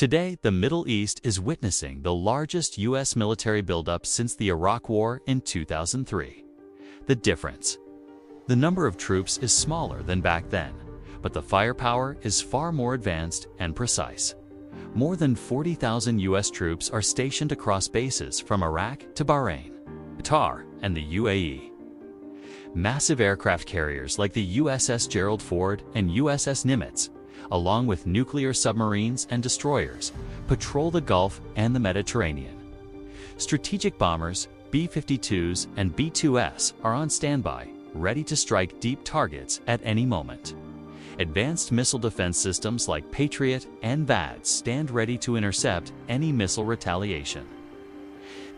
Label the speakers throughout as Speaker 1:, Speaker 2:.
Speaker 1: Today, the Middle East is witnessing the largest U.S. military buildup since the Iraq War in 2003. The difference: the number of troops is smaller than back then, but the firepower is far more advanced and precise. More than 40,000 U.S. troops are stationed across bases from Iraq to Bahrain, Qatar, and the UAE. Massive aircraft carriers like the USS Gerald Ford and USS Nimitz, along with nuclear submarines and destroyers, patrol the Gulf and the Mediterranean. Strategic bombers, B-52s and B-2S are on standby, ready to strike deep targets at any moment. Advanced missile defense systems like Patriot and THAAD stand ready to intercept any missile retaliation.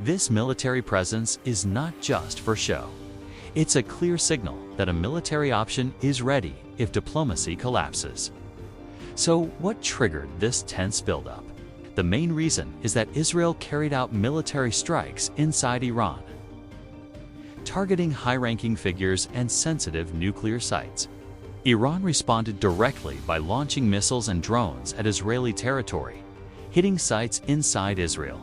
Speaker 1: This military presence is not just for show. It's a clear signal that a military option is ready if diplomacy collapses. So what triggered this tense buildup? The main reason is that Israel carried out military strikes inside Iran, targeting high-ranking figures and sensitive nuclear sites. Iran responded directly by launching missiles and drones at Israeli territory, hitting sites inside Israel.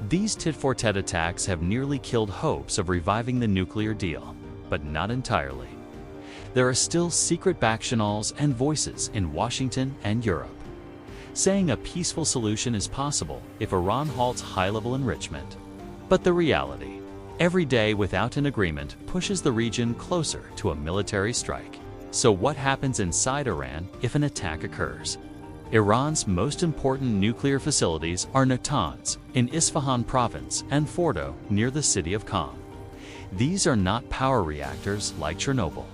Speaker 1: These tit-for-tat attacks have nearly killed hopes of reviving the nuclear deal, but not entirely. There are still secret backchannels and voices in Washington and Europe, saying a peaceful solution is possible if Iran halts high-level enrichment. But the reality: every day without an agreement pushes the region closer to a military strike. So what happens inside Iran if an attack occurs? Iran's most important nuclear facilities are Natanz in Isfahan province and Fordo near the city of Qom. These are not power reactors like Chernobyl.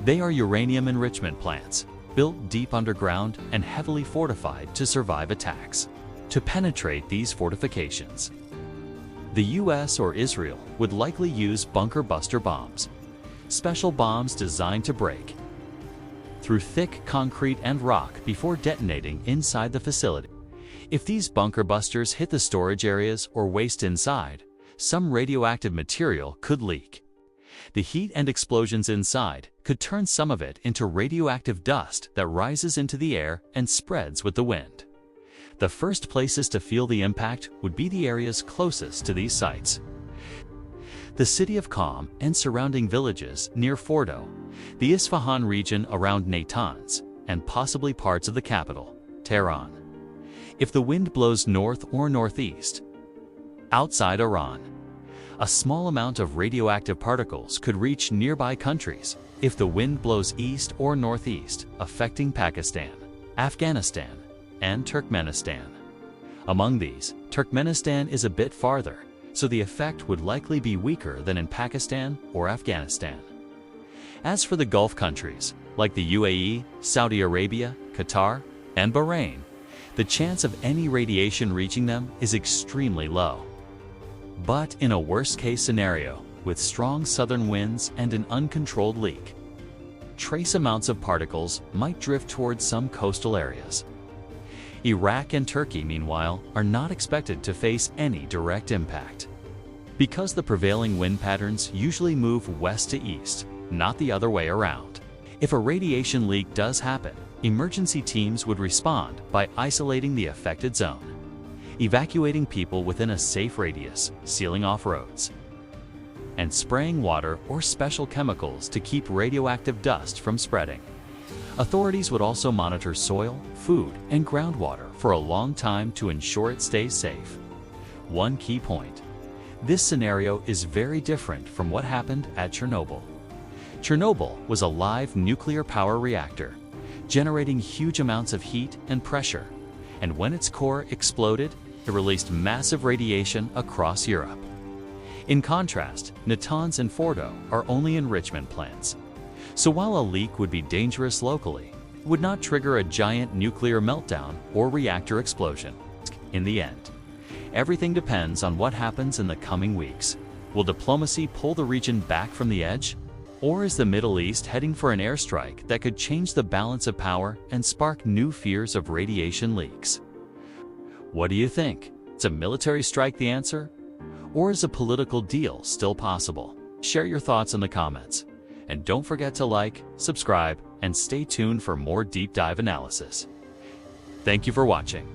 Speaker 1: They are uranium enrichment plants, built deep underground and heavily fortified to survive attacks. To penetrate these fortifications, the US or Israel would likely use bunker buster bombs, special bombs designed to break through thick concrete and rock before detonating inside the facility. If these bunker busters hit the storage areas or waste inside, some radioactive material could leak. The heat and explosions inside could turn some of it into radioactive dust that rises into the air and spreads with the wind. The first places to feel the impact would be the areas closest to these sites: the city of Qom and surrounding villages near Fordo, the Isfahan region around Natanz, and possibly parts of the capital, Tehran. If the wind blows north or northeast, outside Iran, a small amount of radioactive particles could reach nearby countries. If the wind blows east or northeast, affecting Pakistan, Afghanistan, and Turkmenistan. Among these, Turkmenistan is a bit farther, so the effect would likely be weaker than in Pakistan or Afghanistan. As for the Gulf countries, like the UAE, Saudi Arabia, Qatar, and Bahrain, the chance of any radiation reaching them is extremely low. But in a worst-case scenario, with strong southern winds and an uncontrolled leak, trace amounts of particles might drift towards some coastal areas. Iraq and Turkey, meanwhile, are not expected to face any direct impact, because the prevailing wind patterns usually move west to east, not the other way around. If a radiation leak does happen, emergency teams would respond by isolating the affected zone, evacuating people within a safe radius, sealing off roads, and spraying water or special chemicals to keep radioactive dust from spreading. Authorities would also monitor soil, food, and groundwater for a long time to ensure it stays safe. One key point: this scenario is very different from what happened at Chernobyl. Chernobyl was a live nuclear power reactor, generating huge amounts of heat and pressure, and when its core exploded, it released massive radiation across Europe. In contrast, Natanz and Fordo are only enrichment plants. So while a leak would be dangerous locally, it would not trigger a giant nuclear meltdown or reactor explosion. In the end, everything depends on what happens in the coming weeks. Will diplomacy pull the region back from the edge? Or is the Middle East heading for an airstrike that could change the balance of power and spark new fears of radiation leaks? What do you think? Is a military strike the answer? Or is a political deal still possible? Share your thoughts in the comments. And don't forget to like, subscribe, and stay tuned for more deep dive analysis. Thank you for watching.